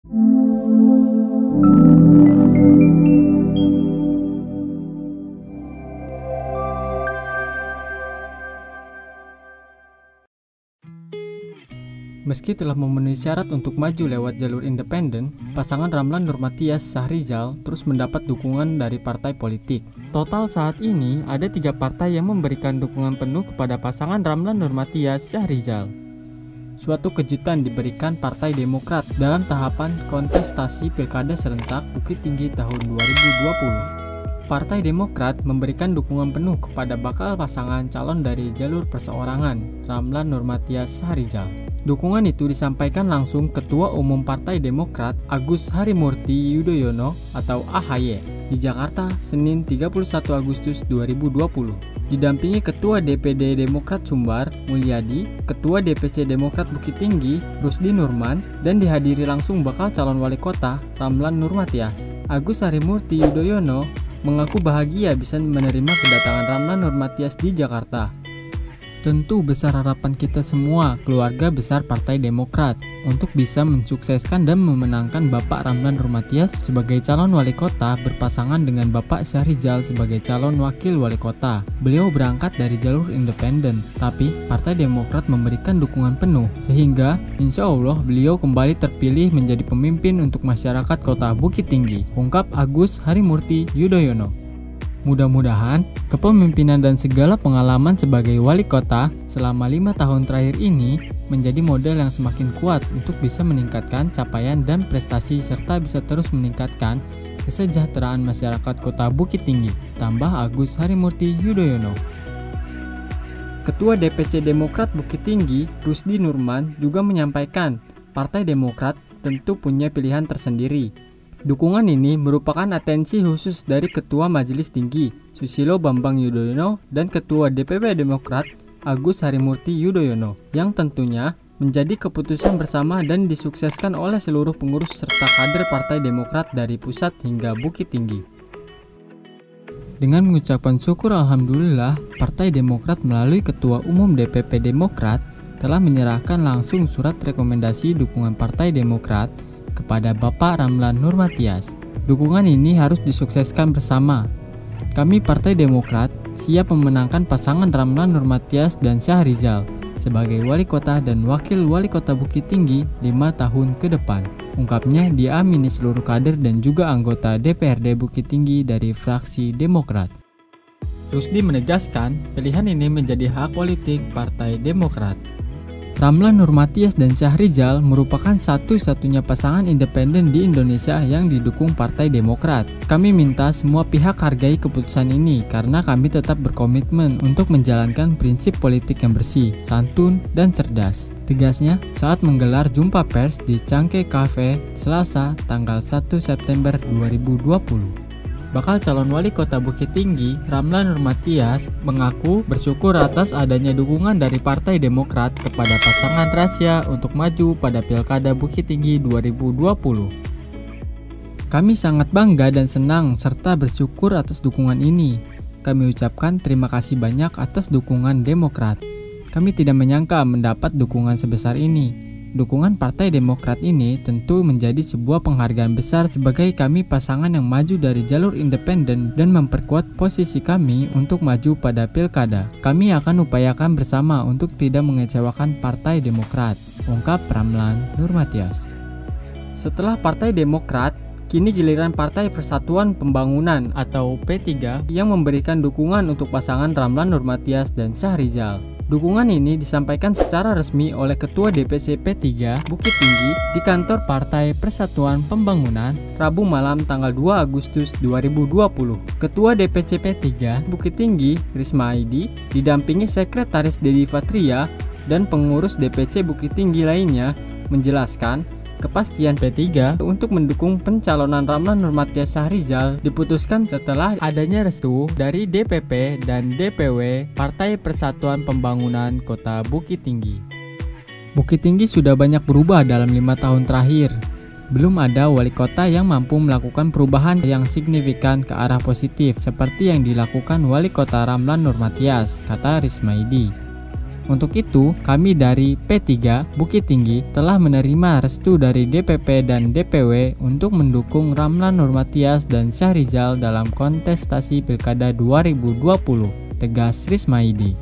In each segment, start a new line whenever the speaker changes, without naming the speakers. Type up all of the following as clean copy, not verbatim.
Meski telah memenuhi syarat untuk maju lewat jalur independen, pasangan Ramlan Nurmatias Syahrizal terus mendapat dukungan dari partai politik. Total saat ini ada 3 partai yang memberikan dukungan penuh kepada pasangan Ramlan Nurmatias Syahrizal. Suatu kejutan diberikan Partai Demokrat dalam tahapan kontestasi Pilkada Serentak Bukit Tinggi tahun 2020. Partai Demokrat memberikan dukungan penuh kepada bakal pasangan calon dari jalur perseorangan, Ramlan Nurmatias Syahrizal. Dukungan itu disampaikan langsung Ketua Umum Partai Demokrat Agus Harimurti Yudhoyono atau AHY di Jakarta Senin 31 Agustus 2020. Didampingi Ketua DPD Demokrat Sumbar Mulyadi, Ketua DPC Demokrat Bukit Tinggi Rusdi Nurman, dan dihadiri langsung bakal calon wali kota Ramlan Nurmatias. Agus Harimurti Yudhoyono mengaku bahagia bisa menerima kedatangan Ramlan Nurmatias di Jakarta. Tentu besar harapan kita semua, keluarga besar Partai Demokrat, untuk bisa mensukseskan dan memenangkan Bapak Ramlan Nurmatias sebagai calon wali kota berpasangan dengan Bapak Syahrizal sebagai calon wakil wali kota. Beliau berangkat dari jalur independen, tapi Partai Demokrat memberikan dukungan penuh, sehingga insya Allah beliau kembali terpilih menjadi pemimpin untuk masyarakat kota Bukit Tinggi, ungkap Agus Harimurti Yudhoyono. Mudah-mudahan kepemimpinan dan segala pengalaman sebagai wali kota selama 5 tahun terakhir ini menjadi modal yang semakin kuat untuk bisa meningkatkan capaian dan prestasi serta bisa terus meningkatkan kesejahteraan masyarakat kota Bukit Tinggi, tambah Agus Harimurti Yudhoyono. Ketua DPC Demokrat Bukit Tinggi Rusdi Nurman juga menyampaikan Partai Demokrat tentu punya pilihan tersendiri. Dukungan ini merupakan atensi khusus dari Ketua Majelis Tinggi Susilo Bambang Yudhoyono dan Ketua DPP Demokrat Agus Harimurti Yudhoyono, yang tentunya menjadi keputusan bersama dan disukseskan oleh seluruh pengurus serta kader Partai Demokrat dari pusat hingga Bukit Tinggi. Dengan mengucapkan syukur alhamdulillah, Partai Demokrat melalui Ketua Umum DPP Demokrat telah menyerahkan langsung surat rekomendasi dukungan Partai Demokrat kepada Bapak Ramlan Nurmatias. Dukungan ini harus disukseskan bersama. Kami Partai Demokrat siap memenangkan pasangan Ramlan Nurmatias dan Syahrizal sebagai wali kota dan wakil wali kota Bukit Tinggi 5 tahun ke depan, ungkapnya diamini seluruh kader dan juga anggota DPRD Bukit Tinggi dari fraksi Demokrat. Rusdi menegaskan pilihan ini menjadi hak politik Partai Demokrat. Ramlan Nurmatias dan Syahrizal merupakan satu-satunya pasangan independen di Indonesia yang didukung Partai Demokrat. Kami minta semua pihak hargai keputusan ini karena kami tetap berkomitmen untuk menjalankan prinsip politik yang bersih, santun, dan cerdas, tegasnya saat menggelar jumpa pers di Cangkeh Cafe Selasa tanggal 1 September 2020. Bakal calon wali kota Bukit Tinggi, Ramlan Nurmatias, mengaku bersyukur atas adanya dukungan dari Partai Demokrat kepada pasangan Rasya untuk maju pada Pilkada Bukit Tinggi 2020. Kami sangat bangga dan senang serta bersyukur atas dukungan ini. Kami ucapkan terima kasih banyak atas dukungan Demokrat. Kami tidak menyangka mendapat dukungan sebesar ini. Dukungan Partai Demokrat ini tentu menjadi sebuah penghargaan besar sebagai kami pasangan yang maju dari jalur independen dan memperkuat posisi kami untuk maju pada pilkada. Kami akan upayakan bersama untuk tidak mengecewakan Partai Demokrat, ungkap Ramlan Nurmatias. Setelah Partai Demokrat, kini giliran Partai Persatuan Pembangunan atau P3 yang memberikan dukungan untuk pasangan Ramlan Nurmatias dan Syahrizal. Dukungan ini disampaikan secara resmi oleh Ketua DPC P3 Bukit Tinggi di kantor Partai Persatuan Pembangunan Rabu malam tanggal 2 Agustus 2020. Ketua DPC P3 Bukit Tinggi Risma Aidi didampingi Sekretaris Dedi Fatria dan pengurus DPC Bukit Tinggi lainnya menjelaskan kepastian P3 untuk mendukung pencalonan Ramlan Nurmatias Syahrizal diputuskan setelah adanya restu dari DPP dan DPW Partai Persatuan Pembangunan Kota Bukit Tinggi. Bukit Tinggi sudah banyak berubah dalam 5 tahun terakhir. Belum ada wali kota yang mampu melakukan perubahan yang signifikan ke arah positif seperti yang dilakukan wali kota Ramlan Nurmatias, kata Risma Aidi. Untuk itu, kami dari P3 Bukit Tinggi telah menerima restu dari DPP dan DPW untuk mendukung Ramlan Nurmatias dan Syahrizal dalam kontestasi Pilkada 2020, tegas Rismaidi.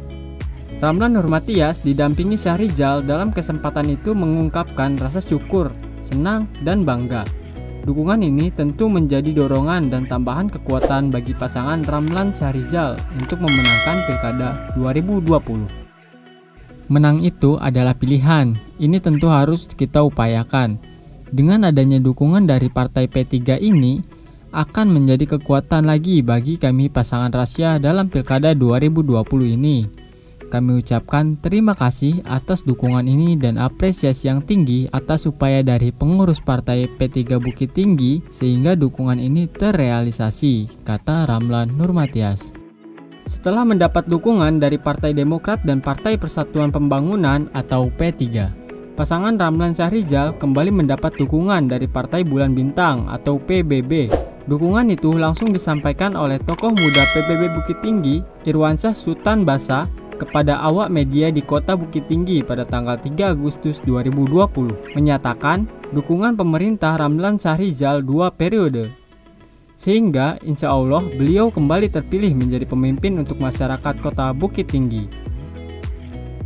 Ramlan Nurmatias didampingi Syahrizal dalam kesempatan itu mengungkapkan rasa syukur, senang, dan bangga. Dukungan ini tentu menjadi dorongan dan tambahan kekuatan bagi pasangan Ramlan Syahrizal untuk memenangkan Pilkada 2020. Menang itu adalah pilihan, ini tentu harus kita upayakan. Dengan adanya dukungan dari partai P3 ini, akan menjadi kekuatan lagi bagi kami pasangan Rasya dalam Pilkada 2020 ini. Kami ucapkan terima kasih atas dukungan ini dan apresiasi yang tinggi atas upaya dari pengurus partai P3 Bukit Tinggi sehingga dukungan ini terrealisasi, kata Ramlan Nurmatias. Setelah mendapat dukungan dari Partai Demokrat dan Partai Persatuan Pembangunan atau P3, pasangan Ramlan Syahrizal kembali mendapat dukungan dari Partai Bulan Bintang atau PBB. Dukungan itu langsung disampaikan oleh tokoh muda PBB Bukit Tinggi, Irwansyah Sultan Basa, kepada awak media di Kota Bukit Tinggi pada tanggal 3 Agustus 2020, menyatakan dukungan pemerintah Ramlan Syahrizal 2 periode. Sehingga insya Allah beliau kembali terpilih menjadi pemimpin untuk masyarakat Kota Bukit Tinggi.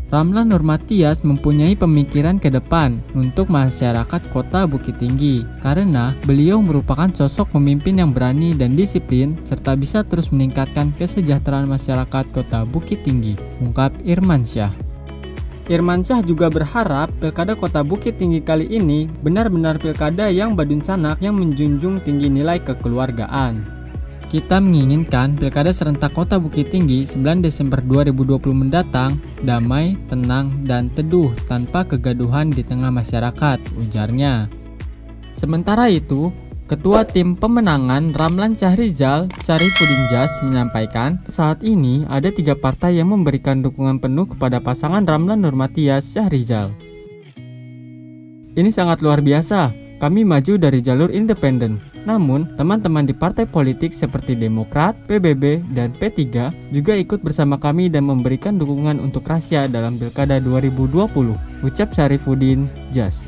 Ramlan Nurmatias mempunyai pemikiran ke depan untuk masyarakat Kota Bukit Tinggi karena beliau merupakan sosok pemimpin yang berani dan disiplin serta bisa terus meningkatkan kesejahteraan masyarakat Kota Bukit Tinggi, ungkap Irmansyah. Irmansyah juga berharap Pilkada Kota Bukit Tinggi kali ini benar-benar pilkada yang badun sanak yang menjunjung tinggi nilai kekeluargaan. Kita menginginkan Pilkada serentak Kota Bukit Tinggi 9 Desember 2020 mendatang damai, tenang, dan teduh tanpa kegaduhan di tengah masyarakat, ujarnya. Sementara itu, Ketua Tim Pemenangan Ramlan Syahrizal, Syarifuddin Jas, menyampaikan saat ini ada 3 partai yang memberikan dukungan penuh kepada pasangan Ramlan Nurmatias Syahrizal. Ini sangat luar biasa, kami maju dari jalur independen. Namun, teman-teman di partai politik seperti Demokrat, PBB, dan P3 juga ikut bersama kami dan memberikan dukungan untuk Rasya dalam Pilkada 2020, ucap Syarifuddin Jas.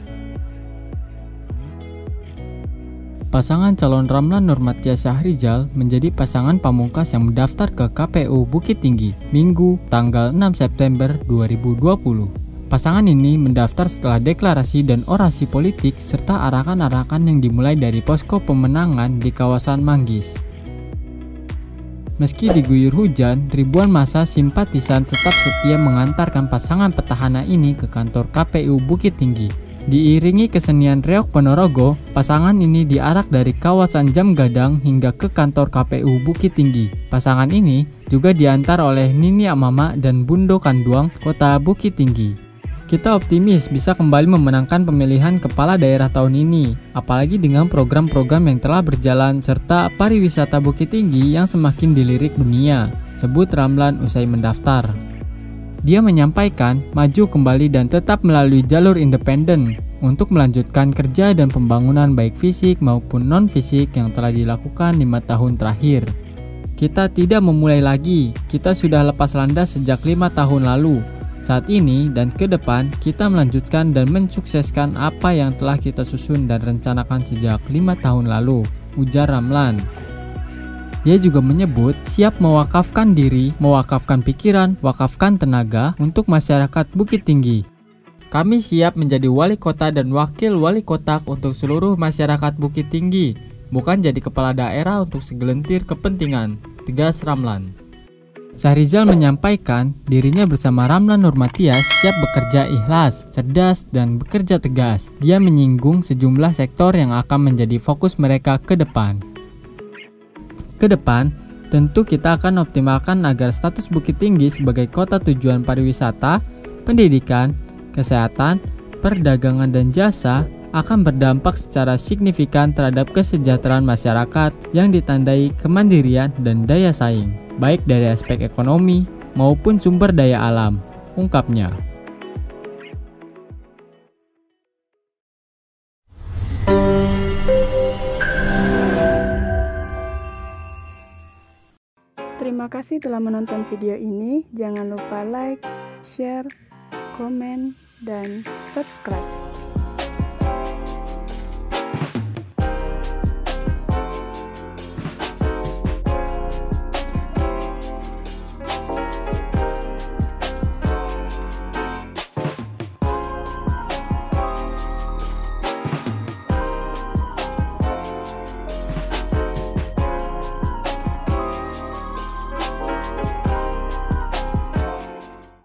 Pasangan calon Ramlan Nurmatias Syahrizal menjadi pasangan pamungkas yang mendaftar ke KPU Bukit Tinggi Minggu tanggal 6 September 2020. Pasangan ini mendaftar setelah deklarasi dan orasi politik serta arakan-arakan yang dimulai dari posko pemenangan di kawasan Manggis. Meski diguyur hujan, ribuan massa simpatisan tetap setia mengantarkan pasangan petahana ini ke kantor KPU Bukit Tinggi. Diiringi kesenian reog Ponorogo, pasangan ini diarak dari kawasan Jam Gadang hingga ke kantor KPU Bukit Tinggi. Pasangan ini juga diantar oleh Nini Amama dan Bundo Kanduang, Kota Bukit Tinggi. Kita optimis bisa kembali memenangkan pemilihan kepala daerah tahun ini, apalagi dengan program-program yang telah berjalan serta pariwisata Bukit Tinggi yang semakin dilirik dunia, sebut Ramlan usai mendaftar. Dia menyampaikan maju kembali dan tetap melalui jalur independen untuk melanjutkan kerja dan pembangunan baik fisik maupun non-fisik yang telah dilakukan 5 tahun terakhir. Kita tidak memulai lagi, kita sudah lepas landas sejak 5 tahun lalu. Saat ini dan ke depan kita melanjutkan dan mensukseskan apa yang telah kita susun dan rencanakan sejak 5 tahun lalu, ujar Ramlan. Dia juga menyebut siap mewakafkan diri, mewakafkan pikiran, wakafkan tenaga untuk masyarakat Bukit Tinggi. Kami siap menjadi wali kota dan wakil wali kota untuk seluruh masyarakat Bukit Tinggi, bukan jadi kepala daerah untuk segelintir kepentingan, tegas Ramlan. Syahrizal menyampaikan dirinya bersama Ramlan Nurmatias siap bekerja ikhlas, cerdas, dan bekerja tegas. Dia menyinggung sejumlah sektor yang akan menjadi fokus mereka ke depan. Ke depan, tentu kita akan optimalkan agar status Bukit Tinggi sebagai kota tujuan pariwisata, pendidikan, kesehatan, perdagangan dan jasa akan berdampak secara signifikan terhadap kesejahteraan masyarakat yang ditandai kemandirian dan daya saing, baik dari aspek ekonomi maupun sumber daya alam, ungkapnya.
Terima kasih telah menonton video ini. Jangan lupa like, share, komen, dan subscribe.